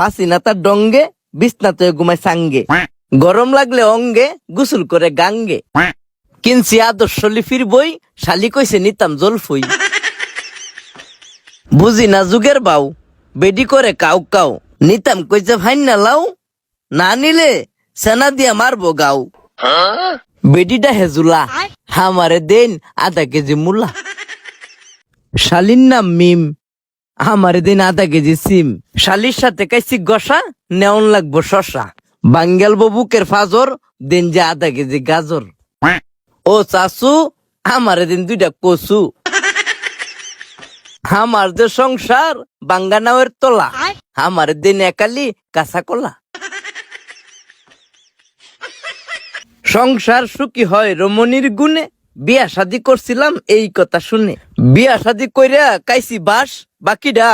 ফাঁসি না তার ডঙ্গে, বিছনাতে ঘুমায় সাঙ্গে, গরম লাগলে অঙ্গে, গোসল করে গাঙ্গে। কিনছি আদর্শ লিপির বই, শালি কইছে নিতাম জলফই। বুঝি না যুগের বাউ, বেডি করে কাউ কাউ, নিতাম কইছে ভাইন না লাউ, না নিলে সেনা দিয়া মারবো গাও। বেডিটা হেজুলা, আমারে দেন আধা কেজি মুলা। শালির নাম মিম, আমারে দিন আধা কেজি সিম। শালির সাথে কাইছি গসা, নেওন লাগবো শশা। বাঙ্গাল বুকের ফাজর, দিন যে আধা কেজি গাজর। ও চাচু, আমারে দিন 2টা কচু। আমার যে সংসার বাঙ্গা নাওয়ের তোলা, আমার দিন একালি কাঁচা কলা। সংসার সুখী হয় রমণীর গুণে, বিয়া শাদি করছিলাম এই কথা শুনে। বিয়া শাদি কইরা কাইছি বাস, বাকিটা